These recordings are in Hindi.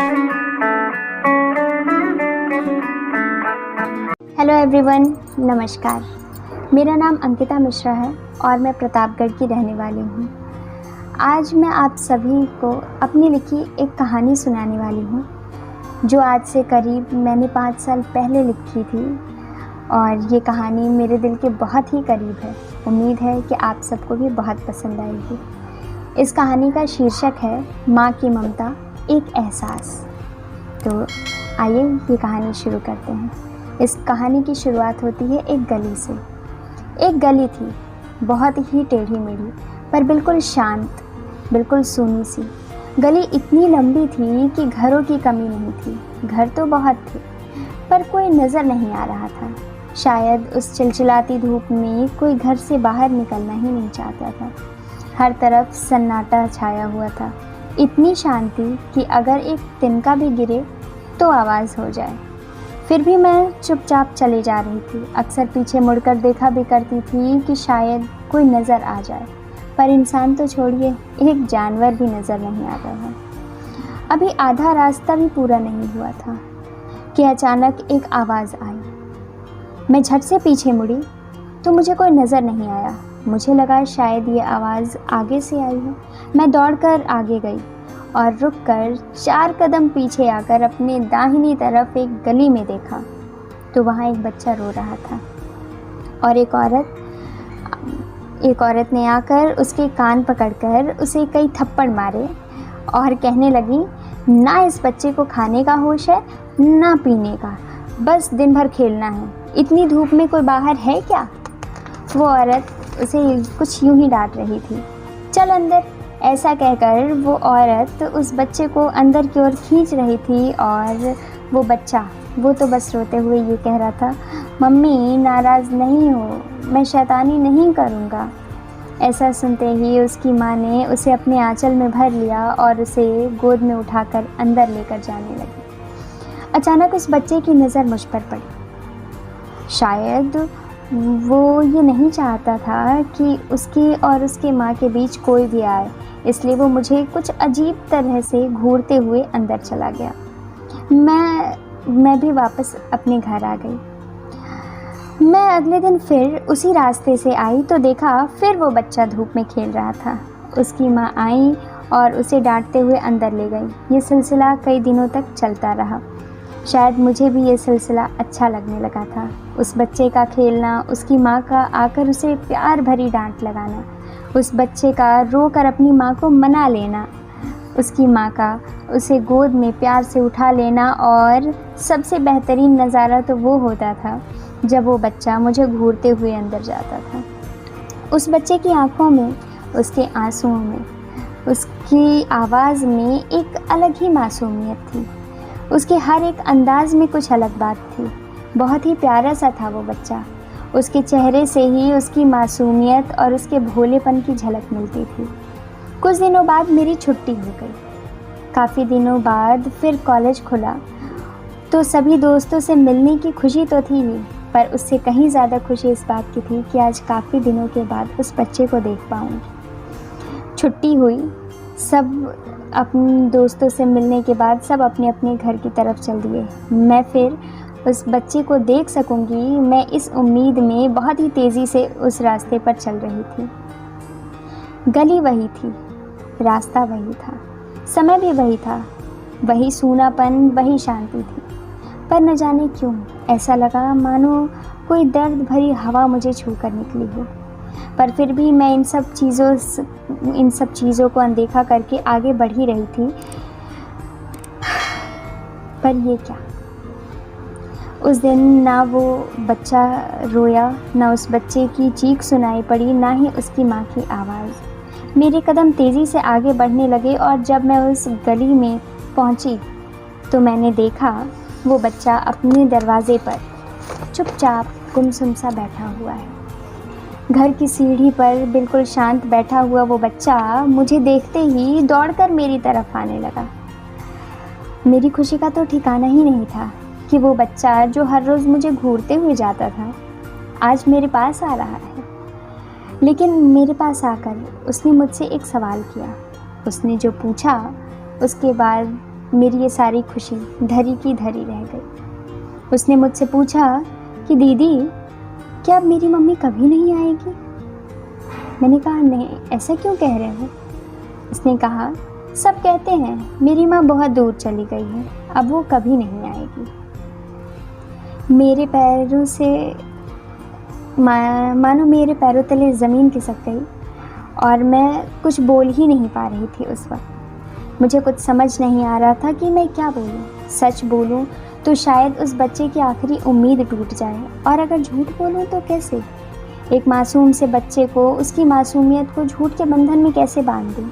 हेलो एवरीवन, नमस्कार। मेरा नाम अंकिता मिश्रा है और मैं प्रतापगढ़ की रहने वाली हूँ। आज मैं आप सभी को अपनी लिखी एक कहानी सुनाने वाली हूँ जो आज से करीब मैंने 5 साल पहले लिखी थी और ये कहानी मेरे दिल के बहुत ही करीब है। उम्मीद है कि आप सबको भी बहुत पसंद आएगी। इस कहानी का शीर्षक है माँ की ममता एक एहसास। तो आइए ये कहानी शुरू करते हैं। इस कहानी की शुरुआत होती है एक गली से। एक गली थी, बहुत ही टेढ़ी मेढ़ी पर बिल्कुल शांत, बिल्कुल सूनी सी। गली इतनी लंबी थी कि घरों की कमी नहीं थी। घर तो बहुत थे पर कोई नज़र नहीं आ रहा था। शायद उस चिलचिलाती धूप में कोई घर से बाहर निकलना ही नहीं चाहता था। हर तरफ सन्नाटा छाया हुआ था, इतनी शांति कि अगर एक तिनका भी गिरे तो आवाज़ हो जाए। फिर भी मैं चुपचाप चली जा रही थी। अक्सर पीछे मुड़कर देखा भी करती थी कि शायद कोई नज़र आ जाए, पर इंसान तो छोड़िए, एक जानवर भी नज़र नहीं आता था। अभी आधा रास्ता भी पूरा नहीं हुआ था कि अचानक एक आवाज़ आई। मैं झट से पीछे मुड़ी तो मुझे कोई नज़र नहीं आया। मुझे लगा शायद ये आवाज़ आगे से आई है। मैं दौड़कर आगे गई और रुककर 4 कदम पीछे आकर अपने दाहिनी तरफ एक गली में देखा तो वहाँ एक बच्चा रो रहा था और एक औरत ने आकर उसके कान पकड़कर उसे कई थप्पड़ मारे और कहने लगी, ना इस बच्चे को खाने का होश है ना पीने का, बस दिन भर खेलना है। इतनी धूप में कोई बाहर है क्या? वो औरत उसे कुछ यूं ही डांट रही थी। चल अंदर, ऐसा कहकर वो औरत उस बच्चे को अंदर की ओर खींच रही थी और वो बच्चा, वो तो बस रोते हुए ये कह रहा था, मम्मी नाराज़ नहीं हो, मैं शैतानी नहीं करूँगा। ऐसा सुनते ही उसकी माँ ने उसे अपने आंचल में भर लिया और उसे गोद में उठाकर अंदर लेकर जाने लगी। अचानक उस बच्चे की नज़र मुझ पर पड़ी। शायद वो ये नहीं चाहता था कि उसकी और उसके माँ के बीच कोई भी आए, इसलिए वो मुझे कुछ अजीब तरह से घूरते हुए अंदर चला गया। मैं भी वापस अपने घर आ गई। मैं अगले दिन फिर उसी रास्ते से आई तो देखा फिर वो बच्चा धूप में खेल रहा था। उसकी माँ आई और उसे डांटते हुए अंदर ले गई। ये सिलसिला कई दिनों तक चलता रहा। शायद मुझे भी ये सिलसिला अच्छा लगने लगा था। उस बच्चे का खेलना, उसकी माँ का आकर उसे प्यार भरी डांट लगाना, उस बच्चे का रोकर अपनी माँ को मना लेना, उसकी माँ का उसे गोद में प्यार से उठा लेना, और सबसे बेहतरीन नज़ारा तो वो होता था जब वो बच्चा मुझे घूरते हुए अंदर जाता था। उस बच्चे की आँखों में, उसके आंसुओं में, उसकी आवाज़ में एक अलग ही मासूमियत थी। उसके हर एक अंदाज में कुछ अलग बात थी। बहुत ही प्यारा सा था वो बच्चा। उसके चेहरे से ही उसकी मासूमियत और उसके भोलेपन की झलक मिलती थी। कुछ दिनों बाद मेरी छुट्टी हो गई। काफ़ी दिनों बाद फिर कॉलेज खुला तो सभी दोस्तों से मिलने की खुशी तो थी ही, पर उससे कहीं ज़्यादा खुशी इस बात की थी कि आज काफ़ी दिनों के बाद उस बच्चे को देख पाऊँगी। छुट्टी हुई, सब अपने दोस्तों से मिलने के बाद सब अपने अपने घर की तरफ चल दिए। मैं फिर उस बच्चे को देख सकूंगी, मैं इस उम्मीद में बहुत ही तेज़ी से उस रास्ते पर चल रही थी। गली वही थी, रास्ता वही था, समय भी वही था, वही सूनापन, वही शांति थी। पर न जाने क्यों ऐसा लगा मानो कोई दर्द भरी हवा मुझे छूकर निकली हो। पर फिर भी मैं इन सब चीज़ों को अनदेखा करके आगे बढ़ ही रही थी। पर ये क्या, उस दिन ना वो बच्चा रोया, ना उस बच्चे की चीख सुनाई पड़ी, ना ही उसकी माँ की आवाज़। मेरे कदम तेज़ी से आगे बढ़ने लगे और जब मैं उस गली में पहुँची तो मैंने देखा वो बच्चा अपने दरवाजे पर चुपचाप गुमसुम सा बैठा हुआ है। घर की सीढ़ी पर बिल्कुल शांत बैठा हुआ वो बच्चा मुझे देखते ही दौड़कर मेरी तरफ आने लगा। मेरी खुशी का तो ठिकाना ही नहीं था कि वो बच्चा जो हर रोज़ मुझे घूरते हुए जाता था आज मेरे पास आ रहा है। लेकिन मेरे पास आकर उसने मुझसे एक सवाल किया। उसने जो पूछा उसके बाद मेरी ये सारी खुशी धरी की धरी रह गई। उसने मुझसे पूछा कि दीदी, क्या अब मेरी मम्मी कभी नहीं आएगी? मैंने कहा नहीं, ऐसा क्यों कह रहे हो? उसने कहा, सब कहते हैं मेरी माँ बहुत दूर चली गई है, अब वो कभी नहीं आएगी। मेरे पैरों से मानो मेरे पैरों तले ज़मीन खिसक गई और मैं कुछ बोल ही नहीं पा रही थी उस वक्त। मुझे कुछ समझ नहीं आ रहा था कि मैं क्या बोलूं। सच बोलूं तो शायद उस बच्चे की आखिरी उम्मीद टूट जाए, और अगर झूठ बोलूं तो कैसे? एक मासूम से बच्चे को उसकी मासूमियत को झूठ के बंधन में कैसे बांध दूं?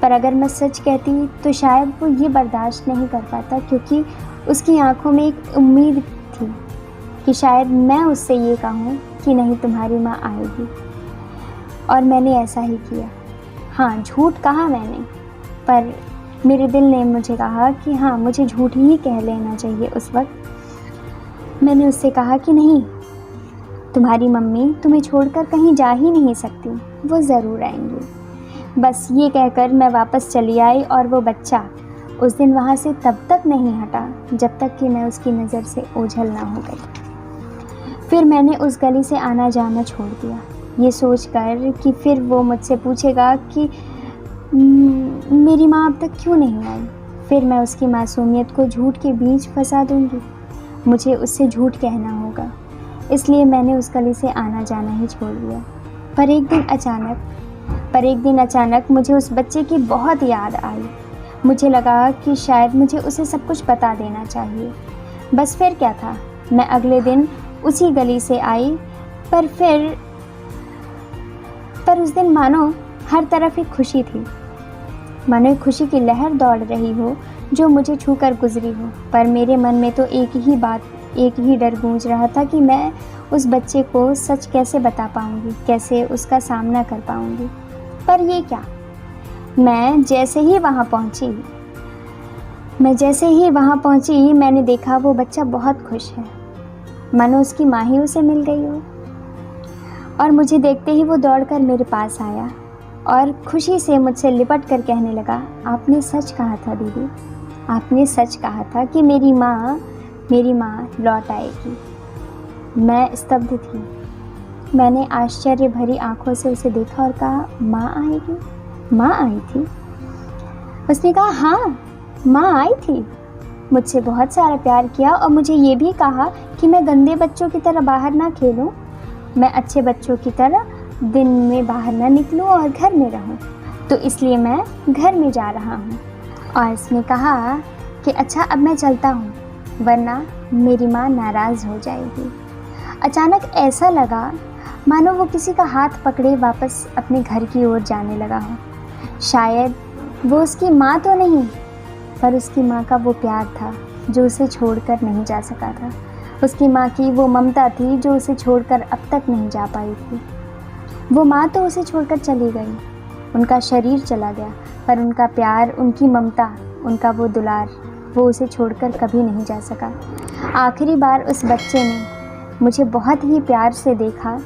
पर अगर मैं सच कहती तो शायद वो ये बर्दाश्त नहीं कर पाता, क्योंकि उसकी आंखों में एक उम्मीद थी कि शायद मैं उससे ये कहूँ कि नहीं, तुम्हारी माँ आएगी। और मैंने ऐसा ही किया। हाँ, झूठ कहा मैंने, पर मेरे दिल ने मुझे कहा कि हाँ, मुझे झूठ ही कह लेना चाहिए। उस वक्त मैंने उससे कहा कि नहीं, तुम्हारी मम्मी तुम्हें छोड़कर कहीं जा ही नहीं सकती, वो ज़रूर आएंगी। बस ये कहकर मैं वापस चली आई, और वो बच्चा उस दिन वहाँ से तब तक नहीं हटा जब तक कि मैं उसकी नज़र से ओझल ना हो गई। फिर मैंने उस गली से आना जाना छोड़ दिया, ये सोचकर कि फिर वो मुझसे पूछेगा कि मेरी माँ अब तक क्यों नहीं आई। फिर मैं उसकी मासूमियत को झूठ के बीच फंसा दूंगी। मुझे उससे झूठ कहना होगा, इसलिए मैंने उस गली से आना जाना ही छोड़ दिया। पर एक दिन अचानक मुझे उस बच्चे की बहुत याद आई। मुझे लगा कि शायद मुझे उसे सब कुछ बता देना चाहिए। बस फिर क्या था, मैं अगले दिन उसी गली से आई, पर उस दिन मानो हर तरफ एक खुशी थी, मानो एक खुशी की लहर दौड़ रही हो जो मुझे छूकर गुजरी हो। पर मेरे मन में तो एक ही डर गूंज रहा था कि मैं उस बच्चे को सच कैसे बता पाऊंगी, कैसे उसका सामना कर पाऊंगी। पर ये क्या, मैं जैसे ही वहाँ पहुँची मैंने देखा वो बच्चा बहुत खुश है, मानो उसकी माँ ही उसे मिल गई हो। और मुझे देखते ही वो दौड़कर मेरे पास आया और खुशी से मुझसे लिपट कर कहने लगा, आपने सच कहा था दीदी, आपने सच कहा था कि मेरी माँ लौट आएगी। मैं स्तब्ध थी। मैंने आश्चर्य भरी आंखों से उसे देखा और कहा, माँ आएगी? माँ आई थी? उसने कहा, हाँ, माँ आई थी, मुझसे बहुत सारा प्यार किया और मुझे ये भी कहा कि मैं गंदे बच्चों की तरह बाहर ना खेलूं, मैं अच्छे बच्चों की तरह दिन में बाहर ना निकलूं और घर में रहूं, तो इसलिए मैं घर में जा रहा हूं। और इसने कहा कि अच्छा, अब मैं चलता हूं, वरना मेरी माँ नाराज़ हो जाएगी। अचानक ऐसा लगा मानो वो किसी का हाथ पकड़े वापस अपने घर की ओर जाने लगा हो। शायद वो उसकी माँ तो नहीं, पर उसकी माँ का वो प्यार था जो उसे छोड़कर नहीं जा सका था। उसकी माँ की वो ममता थी जो उसे छोड़कर अब तक नहीं जा पाई थी। वो माँ तो उसे छोड़कर चली गई, उनका शरीर चला गया, पर उनका प्यार, उनकी ममता, उनका वो दुलार, वो उसे छोड़कर कभी नहीं जा सका। आखिरी बार उस बच्चे ने मुझे बहुत ही प्यार से देखा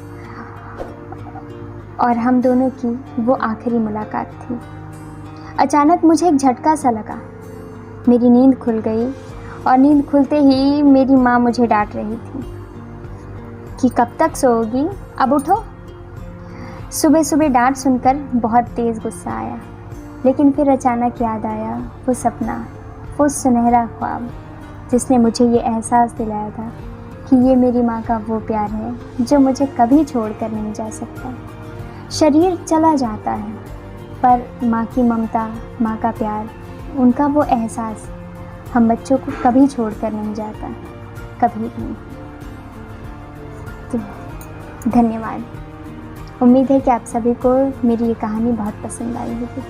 और हम दोनों की वो आखिरी मुलाकात थी। अचानक मुझे एक झटका सा लगा, मेरी नींद खुल गई और नींद खुलते ही मेरी माँ मुझे डांट रही थी कि कब तक सोओगी, अब उठो। सुबह सुबह डांट सुनकर बहुत तेज़ गुस्सा आया, लेकिन फिर अचानक याद आया वो सपना, वो सुनहरा ख्वाब जिसने मुझे ये एहसास दिलाया था कि ये मेरी माँ का वो प्यार है जो मुझे कभी छोड़कर नहीं जा सकता। शरीर चला जाता है, पर माँ की ममता, माँ का प्यार, उनका वो एहसास हम बच्चों को कभी छोड़कर नहीं जाता, कभी भी। तो धन्यवाद। उम्मीद है कि आप सभी को मेरी ये कहानी बहुत पसंद आई होगी।